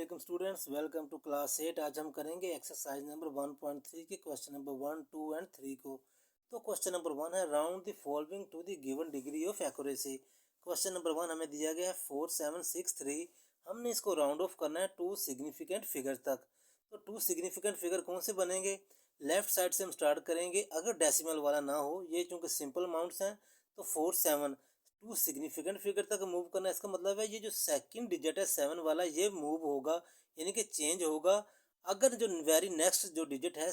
वालेकुम students, welcome to class 8। आज हम करेंगे एक्सरसाइज नंबर 1.3 के क्वेश्चन नंबर 1, 2 एंड 3 को। तो क्वेश्चन नंबर 1 है round the following to the given degree of accuracy. Question number 1 हमें दिया गया है 4763। हमने इसको राउंड ऑफ करना है टू सिग्निफिकेंट फिगर तक। तो टू सिग्निफिकेंट फिगर कौन से बनेंगे? लेफ्ट साइड से हम स्टार्ट करेंगे, अगर डेसिमल वाला ना हो, ये चूँकि सिंपल अमाउंट्स हैं तो 47 टू सिग्निफिकेंट फिगर तक मूव करना है। इसका मतलब है ये जो सेकंड डिजिट है 7 वाला, ये मूव होगा, यानी कि चेंज होगा अगर जो वेरी नेक्स्ट जो डिजिट है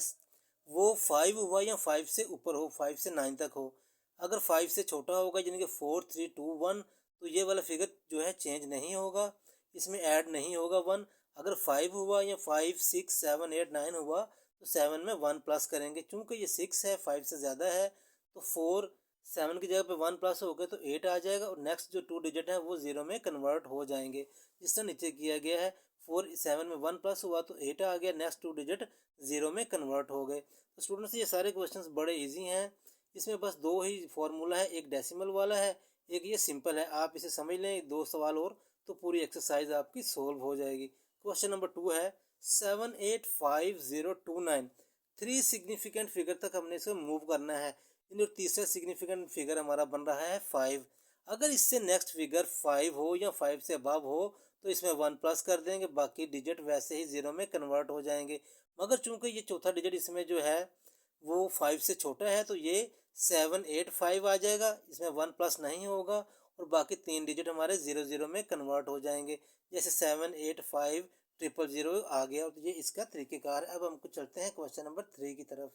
वो 5 हुआ या 5 से ऊपर हो, 5 से 9 तक हो। अगर 5 से छोटा होगा यानी कि 4, 3, 2, 1, तो ये वाला फिगर जो है चेंज नहीं होगा, इसमें ऐड नहीं होगा 1। अगर 5 हुआ या 5, 6, 7, 8, 9 हुआ तो 7 में 1 प्लस करेंगे। चूँकि ये 6 है, 5 से ज़्यादा है, तो 4 7 की जगह पे 1 प्लस हो गया तो 8 आ जाएगा, और नेक्स्ट जो टू डिजिट है वो 0 में कन्वर्ट हो जाएंगे। जिस तरह नीचे किया गया है, 4 7 में 1 प्लस हुआ तो 8 आ गया, नेक्स्ट टू डिजिट 0 में कन्वर्ट हो गए। तो स्टूडेंट्स ये सारे क्वेश्चंस बड़े इजी हैं, इसमें बस दो ही फॉर्मूला है, एक डेसिमल वाला है, एक ये सिंपल है। आप इसे समझ लें, दो सवाल और तो पूरी एक्सरसाइज आपकी सोल्व हो जाएगी। क्वेश्चन नंबर 2 है 785029। थ्री सिग्निफिकेंट फिगर तक हमने इसे मूव करना है। जो तीसरा सिग्निफिकेंट फिगर हमारा बन रहा है 5। अगर इससे नेक्स्ट फिगर 5 हो या 5 से अबव हो तो इसमें 1 प्लस कर देंगे, बाकी डिजिट वैसे ही 0 में कन्वर्ट हो जाएंगे। मगर चूंकि ये चौथा डिजिट इसमें जो है वो 5 से छोटा है तो ये 785 आ जाएगा, इसमें 1 प्लस नहीं होगा, और बाकी तीन डिजिट हमारे 0 में कन्वर्ट हो जाएंगे। जैसे 78500 आ गया, और ये इसका तरीक़ेकार है। अब हमको चलते हैं क्वेश्चन नंबर 3 की तरफ।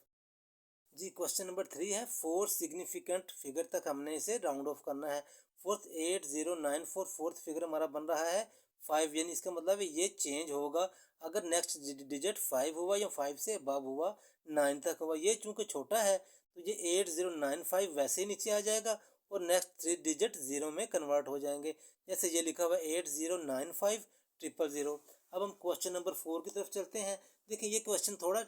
जी, क्वेश्चन नंबर 3 है 4 सिग्निफिकेंट फिगर तक हमने इसे राउंड ऑफ करना है। 48094 फोर्थ फिगर हमारा बन रहा है 5, यानी इसका मतलब है ये चेंज होगा अगर नेक्स्ट डिजिट 5 हुआ या 5 से अबव हुआ, 9 तक हुआ। ये चूंकि छोटा है तो ये 8095 वैसे ही नीचे आ जाएगा, और नेक्स्ट थ्री डिजिट 0 में कन्वर्ट हो जाएंगे। जैसे ये लिखा हुआ है 8095000। अब हम क्वेश्चन नंबर 4 की तरफ चलते हैं। देखिए ये क्वेश्चन थोड़ा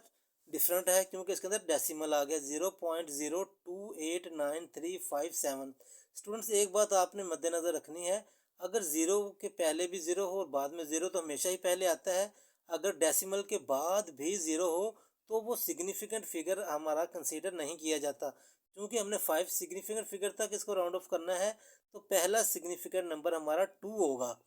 डिफरेंट है, क्योंकि इसके अंदर डेसिमल आ गया 0.028937। स्टूडेंट्स एक बात आपने मद्देनज़र रखनी है, अगर ज़ीरो के पहले भी ज़ीरो हो और बाद में ज़ीरो तो हमेशा ही पहले आता है। अगर डेसिमल के बाद भी ज़ीरो हो तो वो सिग्निफिकेंट फिगर हमारा कंसीडर नहीं किया जाता। क्योंकि हमने 5 सिग्निफिकेंट फिगर तक इसको राउंड ऑफ करना है, तो पहला सिग्निफिकेंट नंबर हमारा 2 होगा।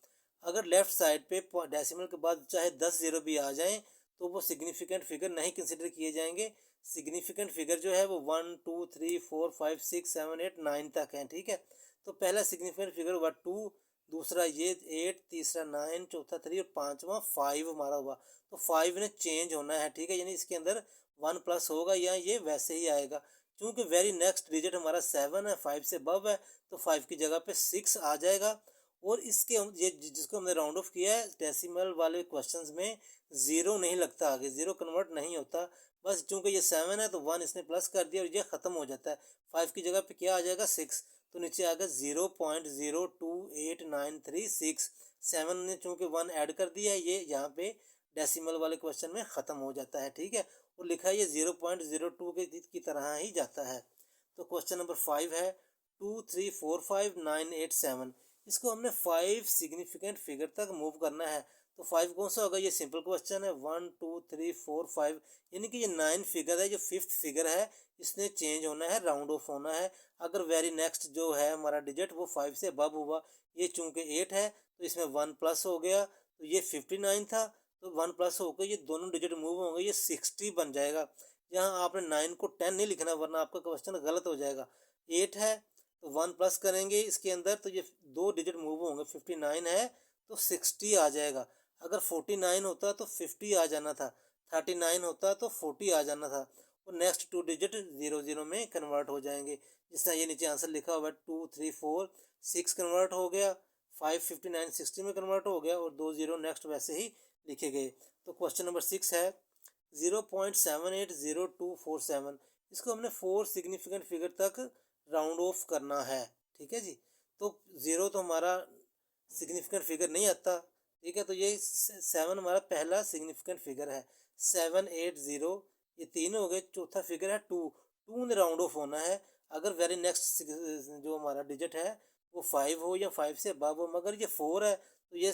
अगर लेफ़्ट साइड पे डेसिमल के बाद चाहे 10 ज़ीरो भी आ जाएँ तो वो सिग्निफिकेंट फिगर नहीं कंसिडर किए जाएंगे। सिग्निफिकेंट फिगर जो है वो 1, 2, 3, 4, 5, 6, 7, 8, 9 तक है, ठीक है। तो पहला सिग्निफिकेंट फिगर हुआ 2, दूसरा ये 8, तीसरा 9, चौथा 3 और पांचवा 5 हमारा हुआ। तो 5 ने चेंज होना है, ठीक है, यानी इसके अंदर 1 प्लस होगा या ये वैसे ही आएगा। क्योंकि वेरी नेक्स्ट डिजिट हमारा 7 है, 5 से अबव है, तो 5 की जगह पे 6 आ जाएगा। और इसके ये जिसको हमने राउंड ऑफ किया है डेसिमल वाले क्वेश्चंस में, ज़ीरो नहीं लगता आगे, ज़ीरो कन्वर्ट नहीं होता। बस चूंकि ये 7 है तो 1 इसने प्लस कर दिया और ये ख़त्म हो जाता है। 5 की जगह पे क्या आ जाएगा 6, तो नीचे आ गया 0.028936। 7 ने चूंकि 1 ऐड कर दिया है, ये यहाँ पे डेसिमल वाले क्वेश्चन में ख़त्म हो जाता है, ठीक है। और लिखा है ये 0.02 की तरह ही जाता है। तो क्वेश्चन नंबर 5 है 2345987। इसको हमने 5 सिग्निफिकेंट फिगर तक मूव करना है। तो 5 कौन सा होगा? ये सिंपल क्वेश्चन है, 1, 2, 3, 4, 5, यानी कि ये 9 फिगर है, जो 5th फिगर है इसने चेंज होना है, राउंड ऑफ होना है। अगर वेरी नेक्स्ट जो है हमारा डिजिट वो 5 से अबव हुआ, ये चूंकि 8 है तो इसमें 1 प्लस हो गया, तो ये 59 था, तो 1 प्लस होकर ये दोनों डिजिट मूव होंगे, ये 60 बन जाएगा। यहाँ आपने 9 को 10 नहीं लिखना, वरना आपका क्वेश्चन गलत हो जाएगा। 8 है तो 1 प्लस करेंगे इसके अंदर, तो ये दो डिजिट मूव होंगे। 59 है तो 60 आ जाएगा। अगर 49 होता तो 50 आ जाना था, 39 होता तो 40 आ जाना था, और नेक्स्ट टू डिजिट 0 में कन्वर्ट हो जाएंगे। जिस तरह ये नीचे आंसर लिखा हुआ है 2, 3, 4, 6 कन्वर्ट हो गया, 5, 59, 60 में कन्वर्ट हो गया, और 2 0 नेक्स्ट वैसे ही लिखे गए। तो क्वेश्चन नंबर 6 है 0.780247। इसको हमने 4 सिग्निफिकेंट फिगर तक राउंड ऑफ करना है, ठीक है जी। तो 0 तो हमारा सिग्निफिकेंट फिगर नहीं आता, ठीक है। तो ये 7 हमारा पहला सिग्निफिकेंट फिगर है। 780 ये 3 हो गए। चौथा फिगर है 2 ने राउंड ऑफ होना है अगर वेरी नेक्स्ट जो हमारा डिजिट है वो 5 हो या 5 से अबव हो। मगर ये 4 है तो ये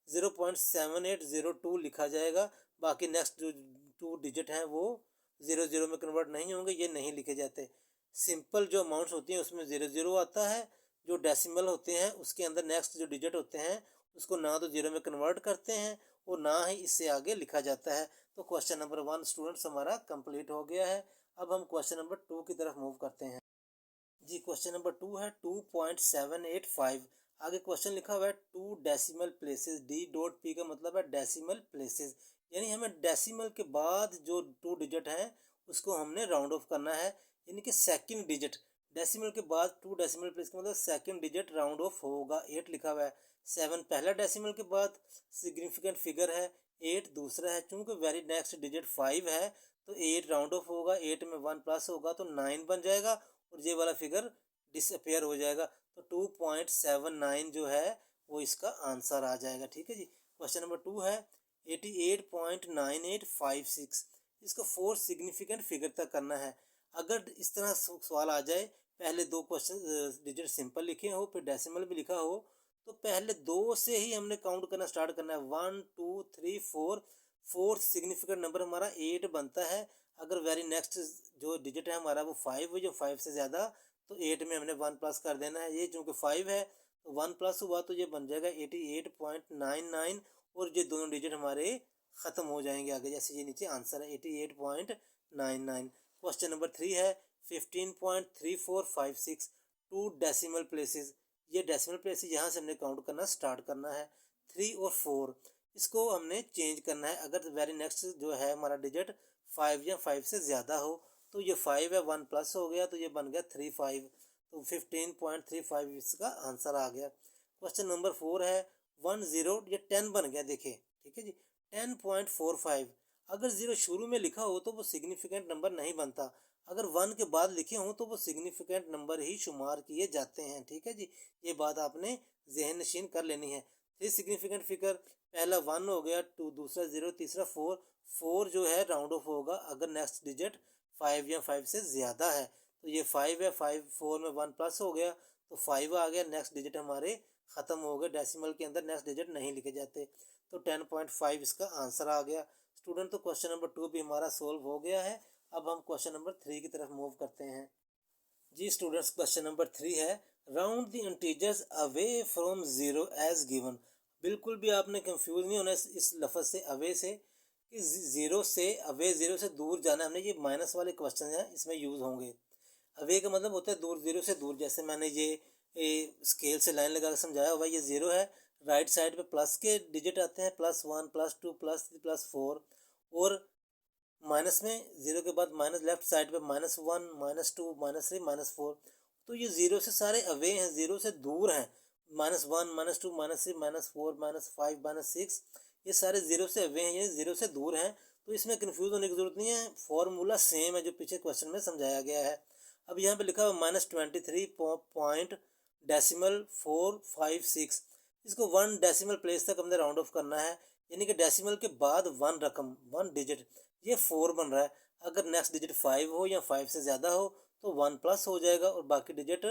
0.7802 लिखा जाएगा। बाकी नेक्स्ट जो 2 डिजिट हैं वो 00 में कन्वर्ट नहीं होंगे, ये नहीं लिखे जाते। सिंपल जो अमाउंट्स होती हैं उसमें 00 आता है। जो डेसिमल होते हैं उसके अंदर नेक्स्ट जो डिजिट होते हैं उसको ना तो 0 में कन्वर्ट करते हैं और ना ही इससे आगे लिखा जाता है। तो क्वेश्चन नंबर 1 स्टूडेंट्स हमारा कंप्लीट हो गया है। अब हम क्वेश्चन नंबर 2 की तरफ मूव करते हैं। जी क्वेश्चन नंबर 2 है 2.785। आगे क्वेश्चन लिखा हुआ है 2 decimal places. D dot P का मतलब है डेसिमल प्लेसेस, यानी हमें डेसिमल के बाद जो 2 डिजिट हैं उसको हमने राउंड ऑफ करना है, यानी कि सेकंड डिजिट। डेसिमल के बाद 2 डेसिमल प्लेस का मतलब सेकंड डिजिट राउंड ऑफ होगा। 8 लिखा हुआ है, 7 पहला डेसिमल के बाद सिग्निफिकेंट फिगर है, 8 दूसरा है। चूंकि वेरी नेक्स्ट डिजिट 5 है तो 8 राउंड ऑफ होगा, 8 में 1 प्लस होगा तो 9 बन जाएगा और ये वाला फिगर डिसअपेयर हो जाएगा। तो 2.79 जो है वो इसका आंसर आ जाएगा। ठीक है जी। क्वेश्चन नंबर 2 है 88.9856। इसको 4 सिग्निफिकेंट फिगर तक करना है। अगर इस तरह सवाल आ जाए, पहले 2 क्वेश्चन डिजिट सिंपल लिखे हो फिर डेसिमल भी लिखा हो, तो पहले 2 से ही हमने काउंट करना स्टार्ट करना है। 1 2 3 4, फोर्थ सिग्निफिकेंट नंबर हमारा 8 बनता है। अगर वेरी नेक्स्ट जो डिजिट है हमारा वो 5 है, जो 5 से ज़्यादा, तो 8 में हमने 1 प्लस कर देना है। ये चूँकि 5 है तो 1 प्लस हुआ तो ये बन जाएगा 88.99 और ये दोनों डिजिट हमारे ख़त्म हो जाएंगे आगे, जैसे ये नीचे आंसर है 88.99। क्वेश्चन नंबर 3 है 15.3456। 2 डेसिमल प्लेसेस। ये डेसिमल प्लेसेस यहाँ से हमने काउंट करना स्टार्ट करना है। 3 और 4 इसको हमने चेंज करना है। अगर वेरी नेक्स्ट जो है हमारा डिजिट 5 या 5 से ज़्यादा हो तो ये 5 है, 1 प्लस हो गया तो ये बन गया 35। तो 15.35 इसका आंसर आ गया। क्वेश्चन नंबर 4 है 10, ये 10 बन गया देखिए। ठीक है जी। 10.45। अगर 0 शुरू में लिखा हो तो वो सिग्निफिकेंट नंबर नहीं बनता, अगर 1 के बाद लिखे हों तो वो सिग्निफिकेंट नंबर ही शुमार किए जाते हैं। ठीक है जी। ये बात आपने जहन नशीन कर लेनी है। 3 सिग्निफिकेंट फिगर, पहला 1 हो गया, 2 दूसरा 0 तीसरा 4। 4 जो है राउंड ऑफ होगा अगर नेक्स्ट डिजिट 5 या 5 से ज़्यादा है। तो ये 5 है, 5 4 में 1 प्लस हो गया तो 5 आ गया। नेक्स्ट डिजिट हमारे ख़त्म हो गए, डेसिमल के अंदर नेक्स्ट डिजिट नहीं लिखे जाते। तो 10.5 इसका आंसर आ गया। स्टूडेंट तो क्वेश्चन नंबर 2 भी हमारा सोल्व हो गया है। अब हम क्वेश्चन नंबर 3 की तरफ मूव करते हैं। जी स्टूडेंट्स, क्वेश्चन नंबर 3 है round the integers away from 0 as given. बिल्कुल भी आपने कंफ्यूज नहीं होना इस लफ्ज़ से, अवे से, कि 0 से अवे, 0 से दूर जाना। हमने ये माइनस वाले क्वेश्चन हैं इसमें यूज़ होंगे। अवे का मतलब होता है दूर, 0 से दूर। जैसे मैंने ये स्केल से लाइन लगा कर समझाया हुआ, ये 0 है, राइट साइड पे प्लस के डिजिट आते हैं, +1 +2 +3 +4, और माइनस में 0 के बाद माइनस लेफ्ट साइड पे -1 -2 -3 -4। तो ये 0 से सारे अवे हैं, 0 से दूर हैं। -1 -2 -3 -4 -5 -6 ये सारे 0 से अवे हैं, ये 0 से दूर हैं। तो इसमें कन्फ्यूज होने की ज़रूरत नहीं है, फॉर्मूला सेम है जो पीछे क्वेश्चन में समझाया गया है। अब यहाँ पे लिखा हुआ -23 पॉइंट डेसिमल 456। इसको 1 डेसिमल प्लेस तक हमने राउंड ऑफ करना है, यानी कि डेसिमल के बाद 1 रकम, 1 डिजिट, ये 4 बन रहा है। अगर नेक्स्ट डिजिट 5 हो या 5 से ज़्यादा हो तो 1 प्लस हो जाएगा और बाकी डिजिट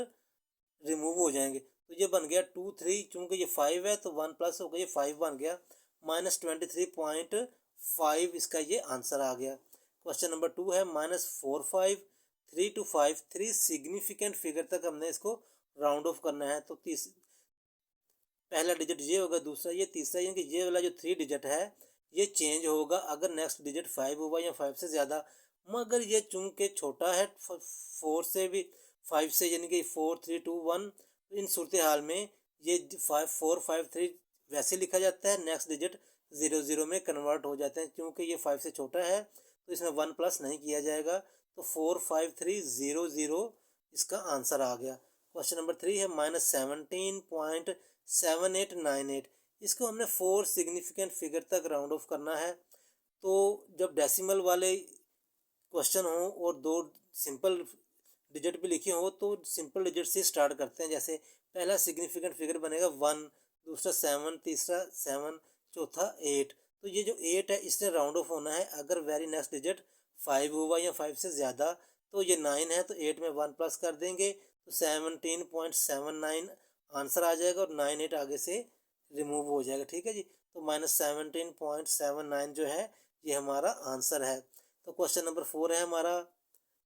रिमूव हो जाएंगे। तो ये बन गया 2 3, चूँकि ये 5 है तो 1 प्लस होगा, ये 5 बन गया। -23.5 इसका ये आंसर आ गया। क्वेश्चन नंबर 2 है -45 3 to 5। 3 सिग्निफिकेंट फिगर तक हमने इसको राउंड ऑफ करना है। तो पहला डिजिट ये होगा, दूसरा ये, तीसरा ये, कि ये वाला जो 3 डिजिट है ये चेंज होगा अगर नेक्स्ट डिजिट 5 होगा या 5 से ज़्यादा। मगर ये चूँकि छोटा है 4 से भी, 5 से, यानी कि 4 3 2 1, इन सूरत हाल में ये 5 4 5 3 वैसे लिखा जाता है, नेक्स्ट डिजिट 0 0 में कन्वर्ट हो जाते हैं। क्योंकि ये 5 से छोटा है तो इसमें 1 प्लस नहीं किया जाएगा। तो 4 5 3 0 0 इसका आंसर आ गया। क्वेश्चन नंबर 3 है -17.7898। इसको हमने 4 सिग्निफिकेंट फिगर तक राउंड ऑफ करना है। तो जब डेसिमल वाले क्वेश्चन हो और 2 सिंपल डिजिट भी लिखे हो तो सिंपल डिजिट से स्टार्ट करते हैं। जैसे पहला सिग्निफिकेंट फिगर बनेगा 1, दूसरा 7, तीसरा 7, चौथा 8। तो ये जो 8 है इसने राउंड ऑफ होना है। अगर वेरी नेक्स्ट डिजिट 5 हुआ या 5 से ज़्यादा तो ये 9 है, तो 8 में 1 प्लस कर देंगे तो 17.79 आंसर आ जाएगा और 9 8 आगे से रिमूव हो जाएगा। ठीक है जी। तो -17.79 जो है ये हमारा आंसर है। तो क्वेश्चन नंबर 4 है हमारा,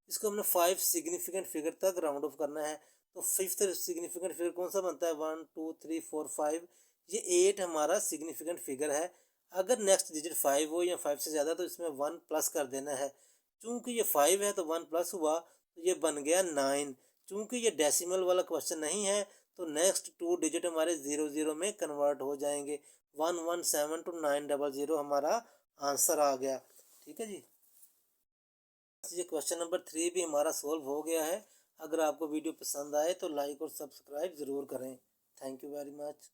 इसको हमने 5 सिग्निफिकेंट फिगर तक राउंड ऑफ करना है। तो फिफ्थ सिग्निफिकेंट फिगर कौन सा बनता है, 1 2 3 4 5, ये 8 हमारा सिग्निफिकेंट फिगर है। अगर नेक्स्ट डिजिट 5 हो या 5 से ज़्यादा तो इसमें 1 प्लस कर देना है। चूंकि ये 5 है तो 1 प्लस हुआ तो ये बन गया 9। चूंकि ये डेसिमल वाला क्वेश्चन नहीं है तो नेक्स्ट 2 डिजिट हमारे 00 में कन्वर्ट हो जाएंगे। 117 to 900 हमारा आंसर आ गया। ठीक है जी, ये क्वेश्चन नंबर 3 भी हमारा सोल्व हो गया है। अगर आपको वीडियो पसंद आए तो लाइक और सब्सक्राइब ज़रूर करें। Thank you very much.